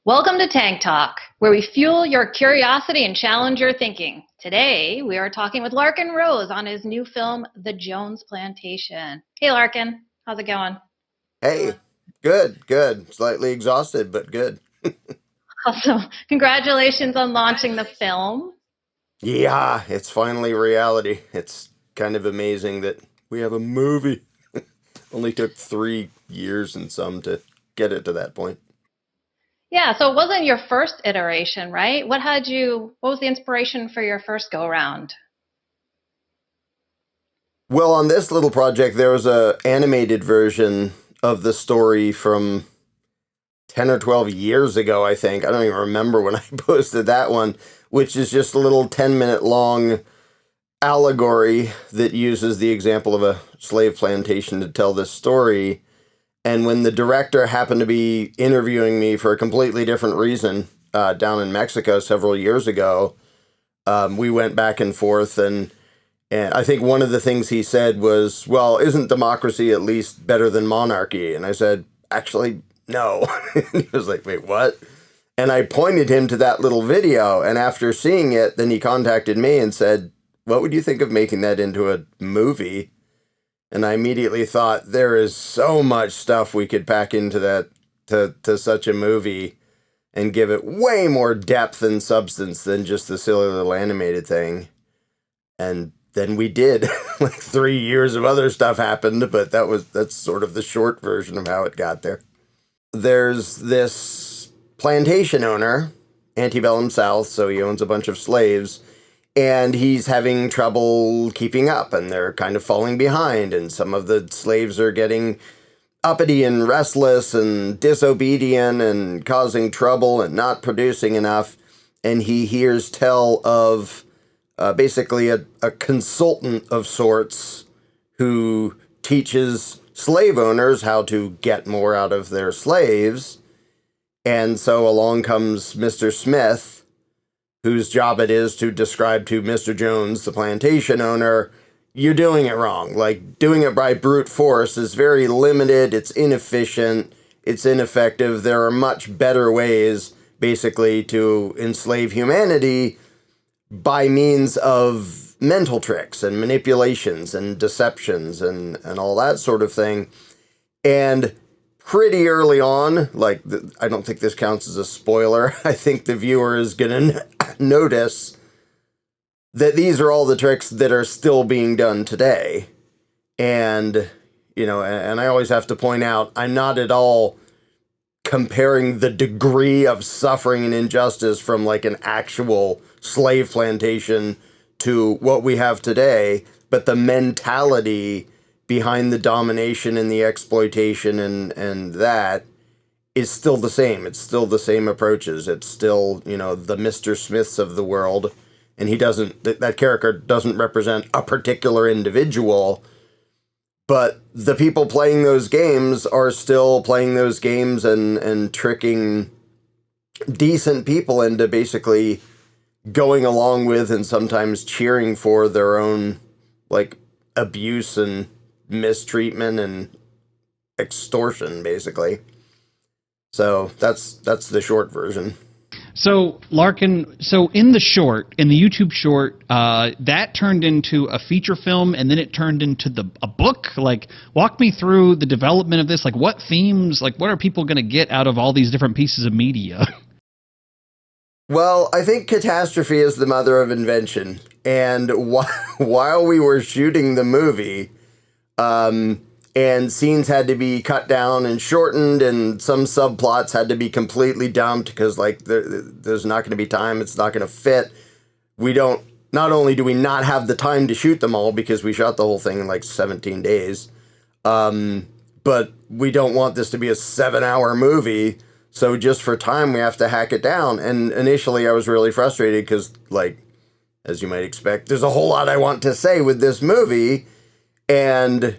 Welcome to Tank Talk, where we fuel your curiosity and challenge your thinking. Today, we are talking with Larkin Rose on his new film, The Jones Plantation. Hey, Larkin, how's it going? Hey, good. Slightly exhausted, but good. Awesome. Congratulations on launching the film. Yeah, it's finally reality. It's kind of amazing that we have a movie. Only took 3 years and some to get it to that point. Yeah, so it wasn't your first iteration, right? What was the inspiration for your first go round? Well, on this little project, there was a animated version of the story from 10 or 12 years ago, I think. I don't even remember when I posted that one, which is just a little 10-minute long allegory that uses the example of a slave plantation to tell this story. And when the director happened to be interviewing me for a completely different reason down in Mexico several years ago, we went back and forth. And I think one of the things he said was, well, isn't democracy at least better than monarchy? And I said, actually, no. He was like, wait, what? And I pointed him to that little video. And after seeing it, then he contacted me and said, what would you think of making that into a movie? And I immediately thought there is so much stuff we could pack into that to such a movie and give it way more depth and substance than just the silly little animated thing. And then we did. Like 3 years of other stuff happened, but that's sort of the short version of how it got there. There's this plantation owner, antebellum South, so he owns a bunch of slaves, and he's having trouble keeping up, and they're kind of falling behind, and some of the slaves are getting uppity and restless and disobedient and causing trouble and not producing enough. And he hears tell of basically a consultant of sorts who teaches slave owners how to get more out of their slaves. And so along comes Mr. Smith, whose job it is to describe to Mr. Jones, the plantation owner, you're doing it wrong. Like, doing it by brute force is very limited, it's inefficient, it's ineffective. There are much better ways, basically, to enslave humanity by means of mental tricks and manipulations and deceptions and all that sort of thing. And pretty early on, I don't think this counts as a spoiler, I think the viewer is going to notice that these are all the tricks that are still being done today. And, and I always have to point out, I'm not at all comparing the degree of suffering and injustice from like an actual slave plantation to what we have today, but the mentality behind the domination and the exploitation and that is still the same. It's still the same approaches. It's still, the Mr. Smiths of the world. And that character doesn't represent a particular individual, but the people playing those games are still playing those games and tricking decent people into basically going along with and sometimes cheering for their own, like, abuse and mistreatment and extortion, basically. So that's the short version. So Larkin, in the YouTube short, that turned into a feature film, and then it turned into a book. Like, walk me through the development of this. Like, what themes? Like, what are people going to get out of all these different pieces of media? Well, I think catastrophe is the mother of invention, and while we were shooting the movie, and scenes had to be cut down and shortened, and some subplots had to be completely dumped because, like, there's not going to be time. It's not going to fit. Not only do we not have the time to shoot them all because we shot the whole thing in like 17 days, but we don't want this to be a 7-hour movie. So just for time, we have to hack it down. And initially I was really frustrated because, like, as you might expect, there's a whole lot I want to say with this movie. And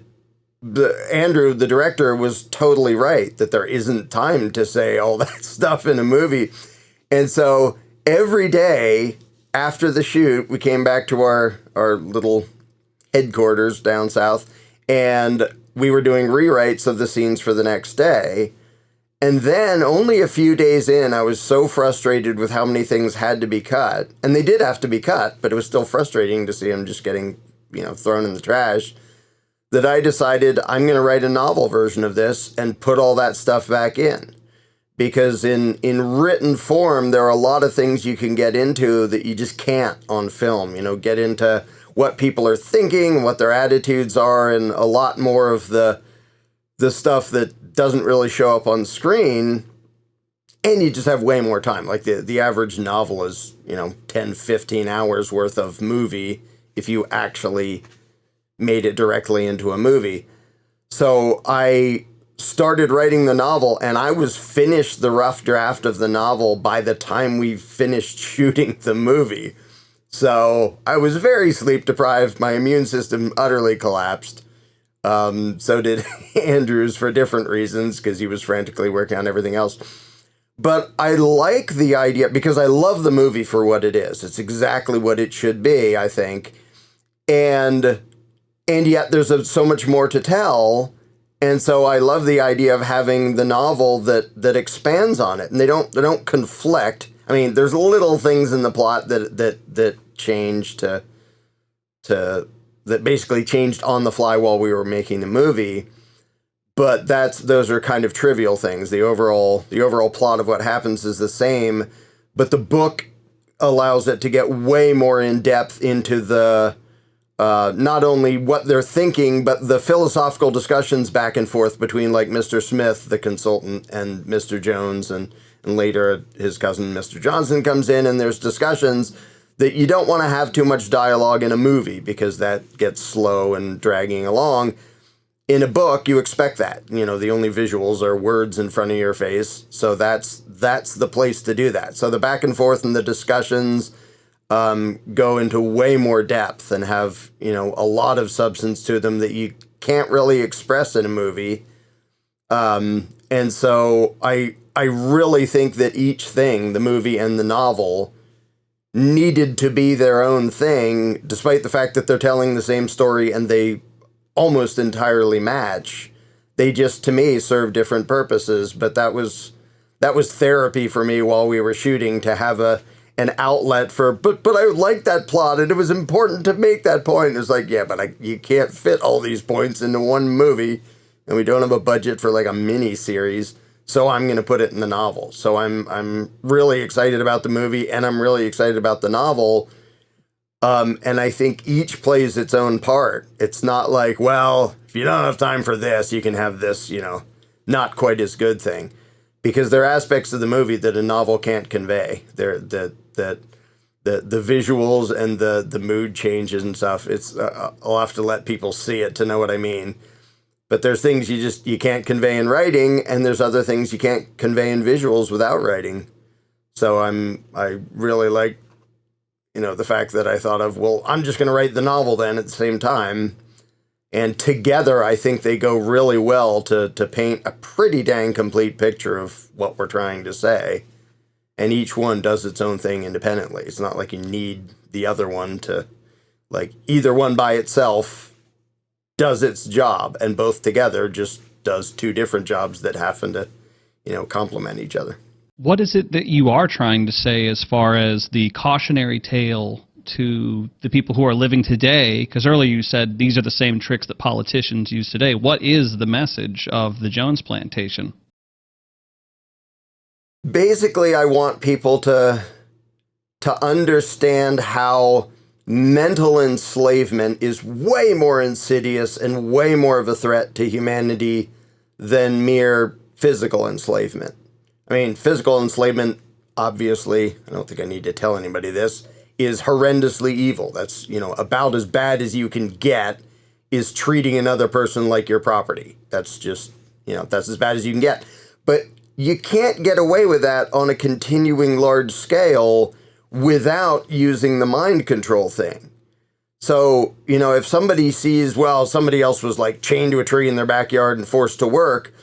Andrew, the director, was totally right that there isn't time to say all that stuff in a movie. And so every day after the shoot, we came back to our little headquarters down south, and we were doing rewrites of the scenes for the next day. And then only a few days in, I was so frustrated with how many things had to be cut. And they did have to be cut, but it was still frustrating to see them just getting, thrown in the trash, that I decided I'm going to write a novel version of this and put all that stuff back in. Because in written form, there are a lot of things you can get into that you just can't on film. Get into what people are thinking, what their attitudes are, and a lot more of the stuff that doesn't really show up on screen, and you just have way more time. Like the average novel is, 10, 15 hours worth of movie if you actually made it directly into a movie. So I started writing the novel, and I was finished the rough draft of the novel by the time we finished shooting the movie. So I was very sleep deprived. My immune system utterly collapsed. So did Andrew's for different reasons, because he was frantically working on everything else. But I like the idea because I love the movie for what it is. It's exactly what it should be, I think. And yet there's so much more to tell. And so I love the idea of having the novel that expands on it. And they don't conflict. I mean, there's little things in the plot that change that basically changed on the fly while we were making the movie. But those are kind of trivial things. The overall plot of what happens is the same, but the book allows it to get way more in depth into the not only what they're thinking, but the philosophical discussions back and forth between like Mr. Smith, the consultant, and Mr. Jones, and later his cousin Mr. Johnson comes in, and there's discussions that you don't want to have too much dialogue in a movie because that gets slow and dragging along. In a book, you expect that. The only visuals are words in front of your face. So that's the place to do that. So the back and forth and the discussions go into way more depth and have, a lot of substance to them that you can't really express in a movie. And so I really think that each thing, the movie and the novel, needed to be their own thing, despite the fact that they're telling the same story and they almost entirely match. They just, to me, serve different purposes. But that was therapy for me while we were shooting, to have an outlet for, but I like that plot and it was important to make that point. It's like, yeah, but you can't fit all these points into one movie, and we don't have a budget for like a mini series. So I'm going to put it in the novel. So I'm really excited about the movie, and I'm really excited about the novel. And I think each plays its own part. It's not like, well, if you don't have time for this, you can have this, not quite as good thing. Because there are aspects of the movie that a novel can't convey. The visuals and the mood changes and stuff. I'll have to let people see it to know what I mean. But there's things you can't convey in writing, and there's other things you can't convey in visuals without writing. So I really like, the fact that I thought of, well, I'm just going to write the novel then at the same time. And together, I think they go really well to paint a pretty dang complete picture of what we're trying to say. And each one does its own thing independently. It's not like you need the other one to, like, either one by itself does its job, and both together just does two different jobs that happen to, complement each other. What is it that you are trying to say as far as the cautionary tale to the people who are living today? Because earlier you said these are the same tricks that politicians use today. What is the message of the Jones Plantation? Basically, I want people to understand how mental enslavement is way more insidious and way more of a threat to humanity than mere physical enslavement. I mean, physical enslavement, obviously, I don't think I need to tell anybody this, is horrendously evil. That's, about as bad as you can get, is treating another person like your property. That's just, that's as bad as you can get. But you can't get away with that on a continuing large scale without using the mind control thing. So, if somebody sees, well, somebody else was like chained to a tree in their backyard and forced to work,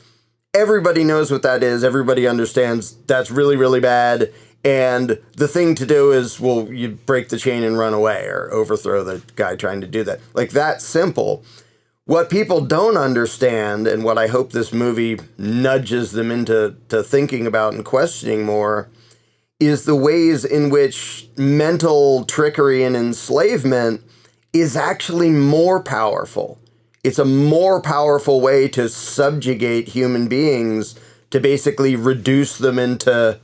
everybody knows what that is. Everybody understands that's really, really bad. And the thing to do is, well, you break the chain and run away or overthrow the guy trying to do that. Like, that's simple. What people don't understand, and what I hope this movie nudges them into thinking about and questioning more, is the ways in which mental trickery and enslavement is actually more powerful. It's a more powerful way to subjugate human beings, to basically reduce them into,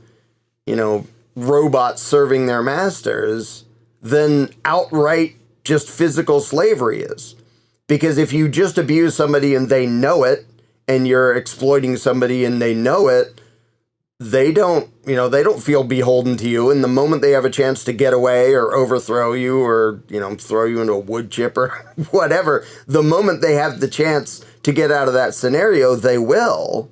robots serving their masters, than outright just physical slavery is. Because if you just abuse somebody and they know it, and you're exploiting somebody and they know it, they don't feel beholden to you. And the moment they have a chance to get away or overthrow you or, throw you into a wood chip or whatever, the moment they have the chance to get out of that scenario, they will,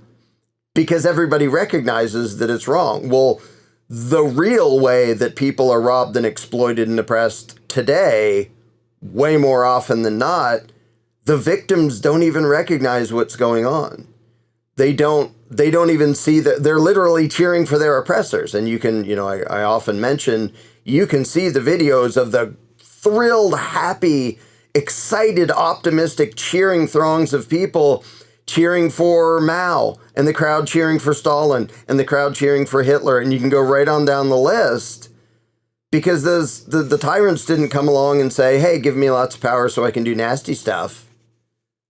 because everybody recognizes that it's wrong. Well, the real way that people are robbed and exploited and oppressed today, way more often than not, the victims don't even recognize what's going on. They don't even see that they're literally cheering for their oppressors. And you can, I often mention, you can see the videos of the thrilled, happy, excited, optimistic, cheering throngs of people cheering for Mao, and the crowd cheering for Stalin, and the crowd cheering for Hitler. And you can go right on down the list, because the tyrants didn't come along and say, hey, give me lots of power so I can do nasty stuff.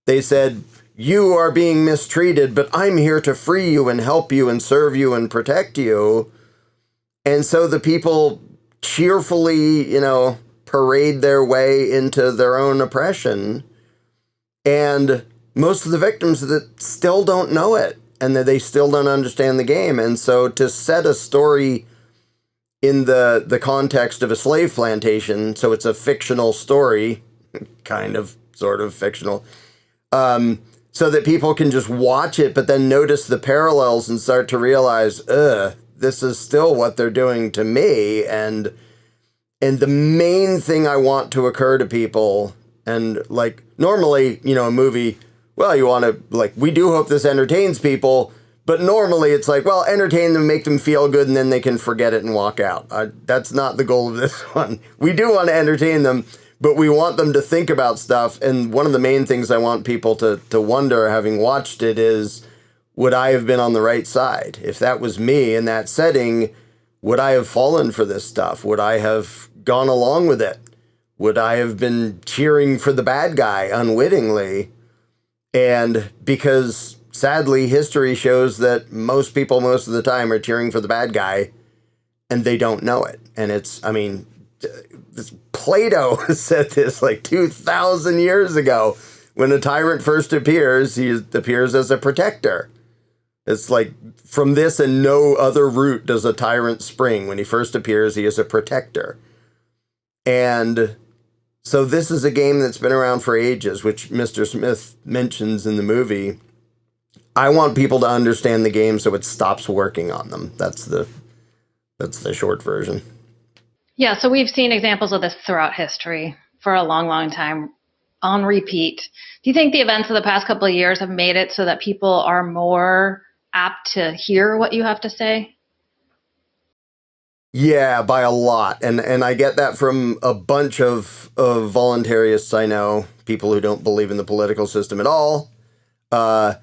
They said, you are being mistreated, but I'm here to free you and help you and serve you and protect you. And so the people cheerfully, parade their way into their own oppression. And most of the victims that still don't know it, and that they still don't understand the game. And so to set a story in the context of a slave plantation, so it's a fictional story, kind of, sort of fictional, so that people can just watch it, but then notice the parallels and start to realize, this is still what they're doing to me. And the main thing I want to occur to people, and like normally, a movie, well, you want to, we do hope this entertains people, but normally it's like, well, entertain them, make them feel good, and then they can forget it and walk out. That's not the goal of this one. We do want to entertain them, but we want them to think about stuff. And one of the main things I want people to wonder, having watched it, is, would I have been on the right side? If that was me in that setting, would I have fallen for this stuff? Would I have gone along with it? Would I have been cheering for the bad guy unwittingly? And because sadly, history shows that most people most of the time are cheering for the bad guy, and they don't know it. And Plato said this 2,000 years ago. When a tyrant first appears, he appears as a protector. It's like, from this and no other root does a tyrant spring. When he first appears, he is a protector. And so this is a game that's been around for ages, which Mr. Smith mentions in the movie. I want people to understand the game so it stops working on them. That's the short version. Yeah, so we've seen examples of this throughout history for a long, long time, on repeat. Do you think the events of the past couple of years have made it so that people are more apt to hear what you have to say? Yeah, by a lot. And I get that from a bunch of voluntarists I know, people who don't believe in the political system at all, that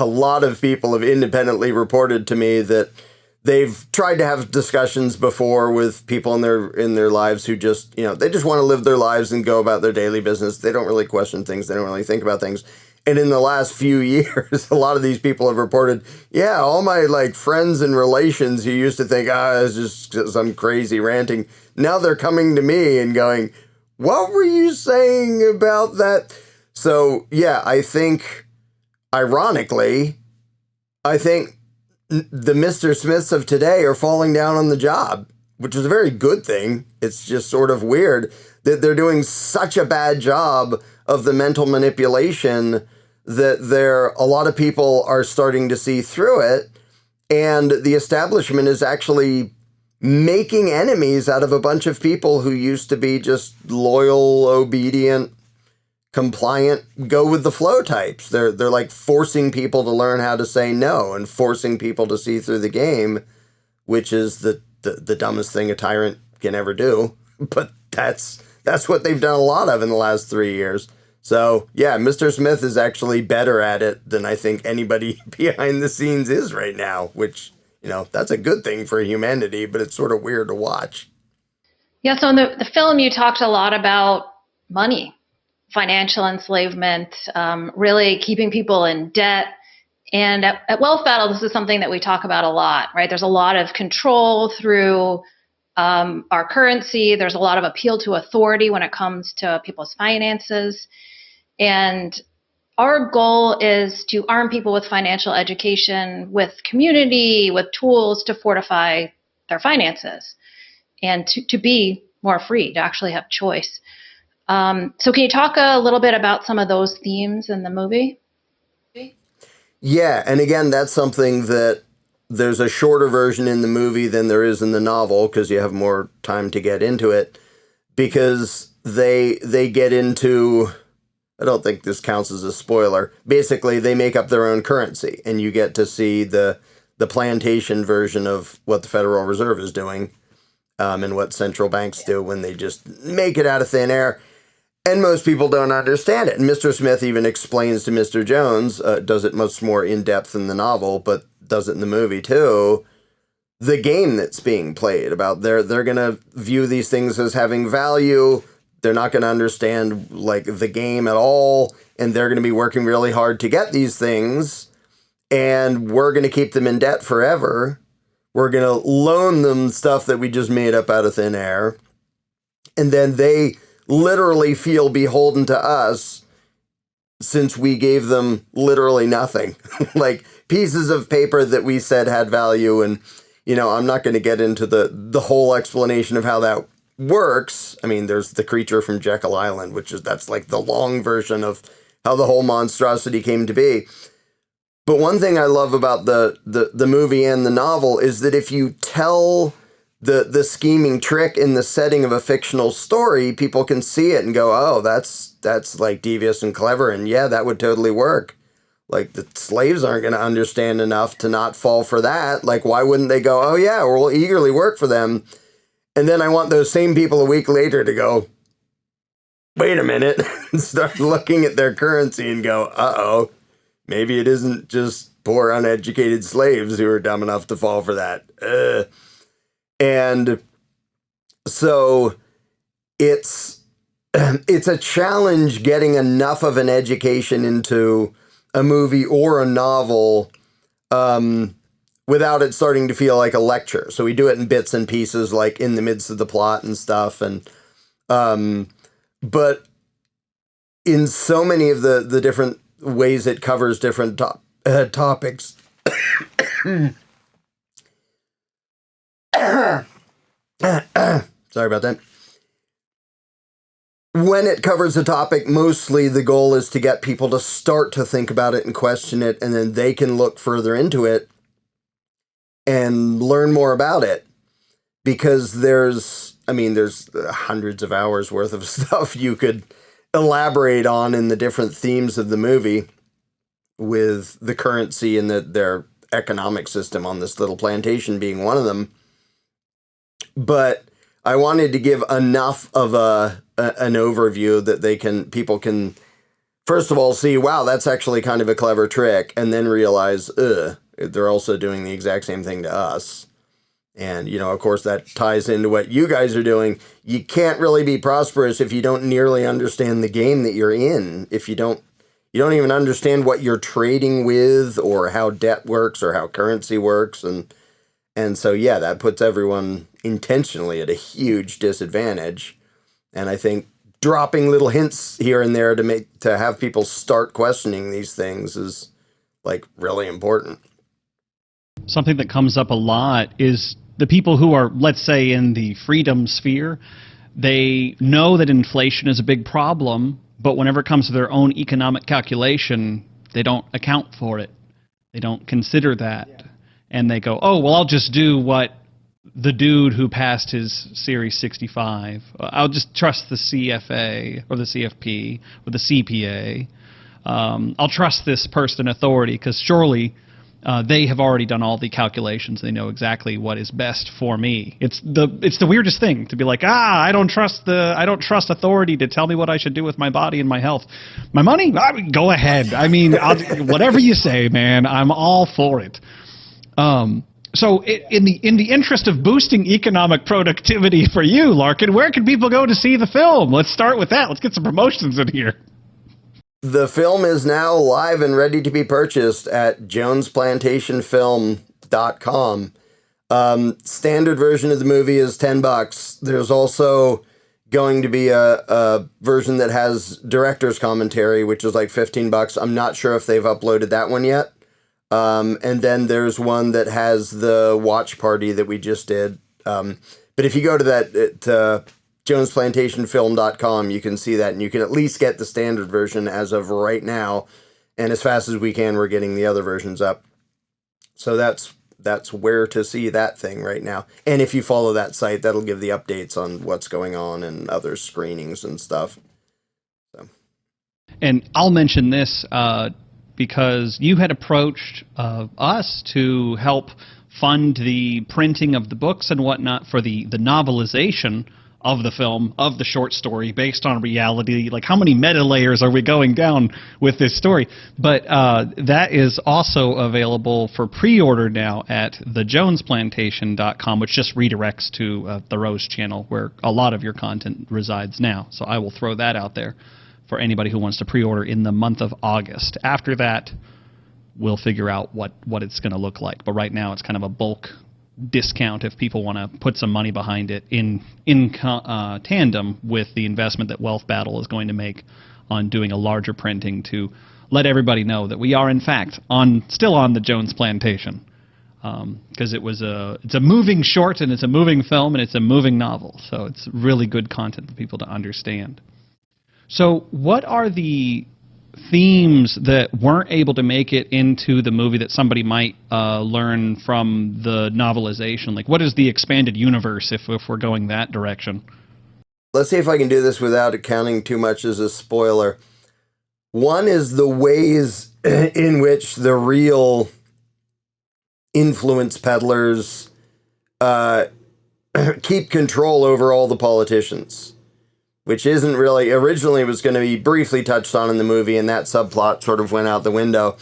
a lot of people have independently reported to me that they've tried to have discussions before with people in their lives who just, they just want to live their lives and go about their daily business. They don't really question things. They don't really think about things. And in the last few years, a lot of these people have reported, yeah, all my friends and relations who used to think, it's just some crazy ranting. Now they're coming to me and going, what were you saying about that? So yeah, I think, ironically, the Mr. Smiths of today are falling down on the job, which is a very good thing. It's just sort of weird that they're doing such a bad job of the mental manipulation that a lot of people are starting to see through it. And the establishment is actually making enemies out of a bunch of people who used to be just loyal, obedient, compliant, go with the flow types. They're forcing people to learn how to say no and forcing people to see through the game, which is the dumbest thing a tyrant can ever do. But that's what they've done a lot of in the last 3 years. So, yeah, Mr. Smith is actually better at it than I think anybody behind the scenes is right now, which, that's a good thing for humanity, but it's sort of weird to watch. Yeah, so in the film, you talked a lot about money, financial enslavement, really keeping people in debt. And at Wealth Battle, this is something that we talk about a lot, right? There's a lot of control through our currency. There's a lot of appeal to authority when it comes to people's finances. And our goal is to arm people with financial education, with community, with tools to fortify their finances and to be more free, to actually have choice. So can you talk a little bit about some of those themes in the movie? Yeah, and again, that's something that there's a shorter version in the movie than there is in the novel because you have more time to get into it, because they get into, I don't think this counts as a spoiler. Basically, they make up their own currency, and you get to see the plantation version of what the Federal Reserve is doing, and what central banks do when they just make it out of thin air. And most people don't understand it. And Mr. Smith even explains to Mr. Jones, does it much more in depth in the novel, but does it in the movie too, the game that's being played about they're going to view these things as having value. They're not going to understand like the game at all. And they're going to be working really hard to get these things. And we're going to keep them in debt forever. We're going to loan them stuff that we just made up out of thin air. And then they literally feel beholden to us since we gave them literally nothing. Like pieces of paper that we said had value. And, I'm not going to get into the whole explanation of how that works. I mean, there's the creature from Jekyll Island, that's like the long version of how the whole monstrosity came to be. But one thing I love about the movie and the novel is that if you tell the scheming trick in the setting of a fictional story, people can see it and go, oh, that's like devious and clever. And yeah, that would totally work. Like the slaves aren't going to understand enough to not fall for that. Like, why wouldn't they go, oh yeah, we'll eagerly work for them. And then I want those same people a week later to go, wait a minute, and start looking at their currency and go, uh-oh, maybe it isn't just poor uneducated slaves who are dumb enough to fall for that. And so it's a challenge getting enough of an education into a movie or a novel without it starting to feel like a lecture. So we do it in bits and pieces, like in the midst of the plot and stuff. And but in so many of the different ways it covers different topics. Sorry about that. When it covers a topic, mostly the goal is to get people to start to think about it and question it, and then they can look further into it and learn more about it. Because there's hundreds of hours worth of stuff you could elaborate on in the different themes of the movie with the currency and their economic system on this little plantation being one of them. But I wanted to give enough of an overview that people can first of all see, wow, that's actually kind of a clever trick, and then realize, they're also doing the exact same thing to us. And, of course, that ties into what you guys are doing. You can't really be prosperous if you don't nearly understand the game that you're in. If you don't even understand what you're trading with or how debt works or how currency works. And so, yeah, that puts everyone intentionally at a huge disadvantage. And I think dropping little hints here and there to have people start questioning these things is like really important. Something that comes up a lot is the people who are, let's say, in the freedom sphere. They know that inflation is a big problem, but whenever it comes to their own economic calculation, they don't account for it. They don't consider that. Yeah. And they go, oh, well, I'll just do what the dude who passed his Series 65. I'll just trust the CFA or the CFP or the CPA. I'll trust this person in authority because surely they have already done all the calculations. They know exactly what is best for me. It's the weirdest thing to be like, I don't trust authority to tell me what I should do with my body and my health. My money, go ahead. I mean, whatever you say, man, I'm all for it. So in the interest of boosting economic productivity for you, Larkin, where can people go to see the film? Let's start with that. Let's get some promotions in here. The film is now live and ready to be purchased at jonesplantationfilm.com. Standard version of the movie is $10. There's also going to be a version that has director's commentary, which is like $15. I'm not sure if they've uploaded that one yet. And then there's one that has the watch party that we just did. But if you go to that, jonesplantationfilm.com, you can see that, and you can at least get the standard version as of right now. And as fast as we can, we're getting the other versions up. So that's where to see that thing right now. And if you follow that site, that'll give the updates on what's going on and other screenings and stuff. So. And I'll mention this, because you had approached us to help fund the printing of the books and whatnot for the novelization of the film, of the short story, based on reality. Like, how many meta layers are we going down with this story? But that is also available for pre-order now at thejonesplantation.com, which just redirects to the Rose channel, where a lot of your content resides now. So I will throw that out there for anybody who wants to pre-order in the month of August. After that, we'll figure out what it's going to look like. But right now, it's kind of a bulk discount if people want to put some money behind it in tandem with the investment that Wealth Battle is going to make on doing a larger printing to let everybody know that we are, in fact, still on the Jones Plantation. Because it's a moving short, and it's a moving film, and it's a moving novel. So it's really good content for people to understand. So what are the themes that weren't able to make it into the movie that somebody might learn from the novelization? Like, what is the expanded universe if we're going that direction? Let's see if I can do this without accounting too much as a spoiler. One is the ways in which the real influence peddlers keep control over all the politicians. Which isn't really, originally was going to be briefly touched on in the movie, and that subplot sort of went out the window.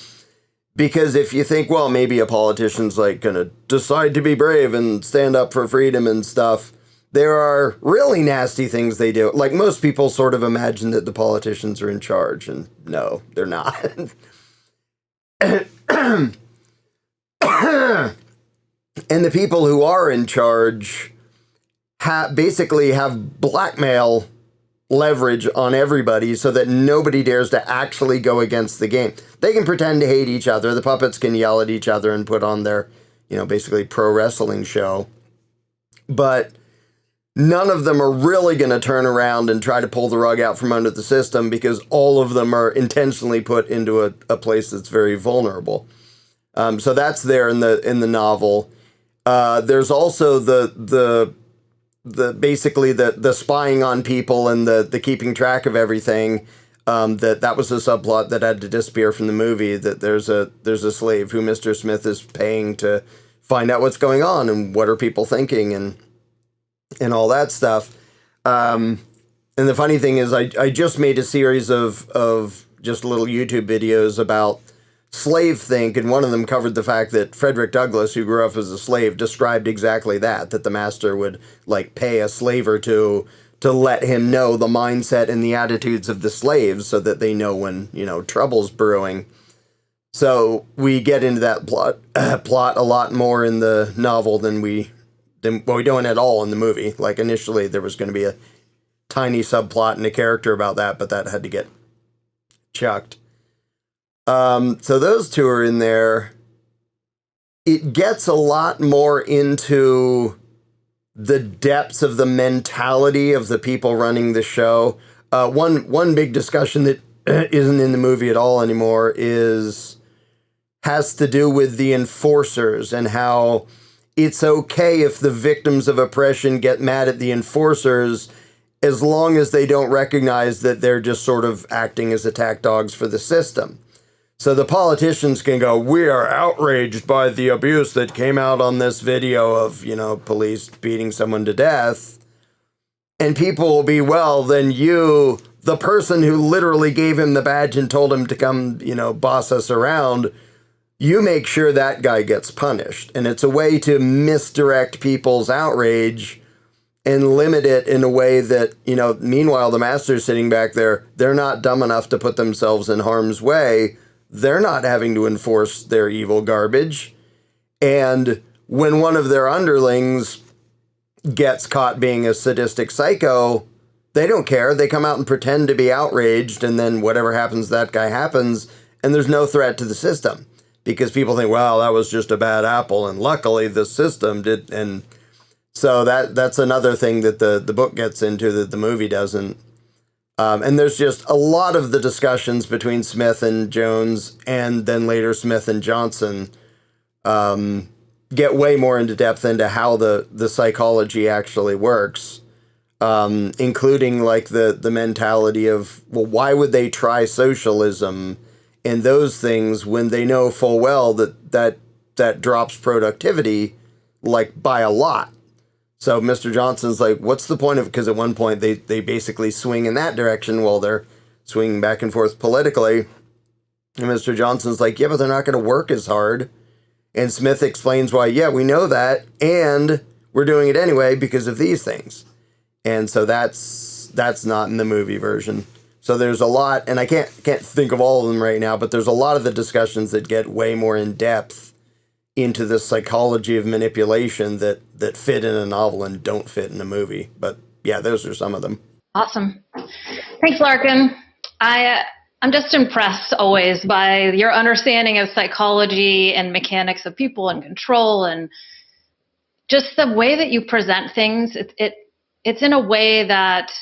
Because if you think, well, maybe a politician's like going to decide to be brave and stand up for freedom and stuff, there are really nasty things they do. Like, most people sort of imagine that the politicians are in charge, and no, they're not. And the people who are in charge basically have blackmail leverage on everybody so that nobody dares to actually go against the game. They can pretend to hate each other. The puppets can yell at each other and put on their, basically pro wrestling show. But none of them are really going to turn around and try to pull the rug out from under the system, because all of them are intentionally put into a place that's very vulnerable. So that's there in the novel. There's also the basically the spying on people and the keeping track of everything. That was a subplot that had to disappear from the movie. That there's a slave who Mr. Smith is paying to find out what's going on and what are people thinking and all that stuff. And the funny thing is, I just made a series of just little YouTube videos about slave think, and one of them covered the fact that Frederick Douglass, who grew up as a slave, described exactly that the master would like pay a slave or two to let him know the mindset and the attitudes of the slaves so that they know when, trouble's brewing. So we get into that plot a lot more in the novel than we don't at all in the movie. Like, initially there was going to be a tiny subplot and a character about that, but that had to get chucked. So those two are in there. It gets a lot more into the depths of the mentality of the people running the show. One big discussion that isn't in the movie at all anymore has to do with the enforcers and how it's okay if the victims of oppression get mad at the enforcers as long as they don't recognize that they're just sort of acting as attack dogs for the system. So the politicians can go, we are outraged by the abuse that came out on this video of, police beating someone to death. And people will be, well, then you, the person who literally gave him the badge and told him to come, boss us around, you make sure that guy gets punished. And it's a way to misdirect people's outrage and limit it in a way that, meanwhile, the master's sitting back there, they're not dumb enough to put themselves in harm's way. They're not having to enforce their evil garbage. And when one of their underlings gets caught being a sadistic psycho, they don't care. They come out and pretend to be outraged, and then whatever happens to that guy happens, and there's no threat to the system. Because people think, well, that was just a bad apple, and luckily the system did. And so that's another thing that the book gets into that the movie doesn't. And there's just a lot of the discussions between Smith and Jones, and then later Smith and Johnson, get way more into depth into how the psychology actually works, including like the mentality of, well, why would they try socialism and those things when they know full well that drops productivity like by a lot. So Mr. Johnson's like, what's the point of it? Because at one point they basically swing in that direction while they're swinging back and forth politically. And Mr. Johnson's like, yeah, but they're not going to work as hard. And Smith explains why, yeah, we know that, and we're doing it anyway because of these things. And so that's not in the movie version. So there's a lot, and I can't think of all of them right now, but there's a lot of the discussions that get way more in depth into the psychology of manipulation that fit in a novel and don't fit in a movie. But yeah, those are some of them. Awesome. Thanks, Larkin. I'm just impressed always by your understanding of psychology and mechanics of people and control, and just the way that you present things. It's in a way that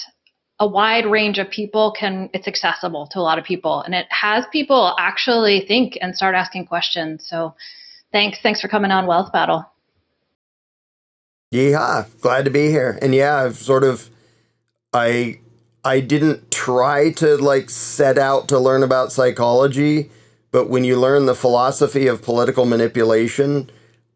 a wide range of people it's accessible to a lot of people, and it has people actually think and start asking questions. So thanks for coming on Wealth Battle. Yeehaw. Glad to be here. And yeah, I've sort of, I didn't try to like set out to learn about psychology, but when you learn the philosophy of political manipulation,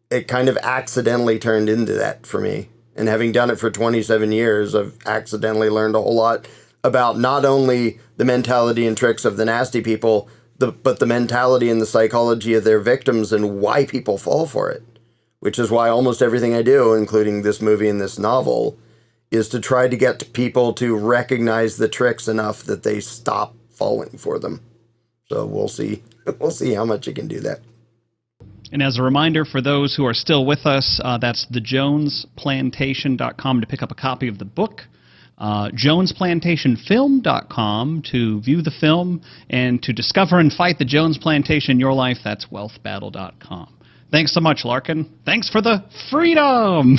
it kind of accidentally turned into that for me. And having done it for 27 years, I've accidentally learned a whole lot about not only the mentality and tricks of the nasty people, but the mentality and the psychology of their victims and why people fall for it. Which is why almost everything I do, including this movie and this novel, is to try to get people to recognize the tricks enough that they stop falling for them. So we'll see. We'll see how much you can do that. And as a reminder for those who are still with us, that's thejonesplantation.com to pick up a copy of the book, jonesplantationfilm.com to view the film, and to discover and fight the Jones Plantation in your life, that's wealthbattle.com. Thanks so much, Larkin. Thanks for the freedom!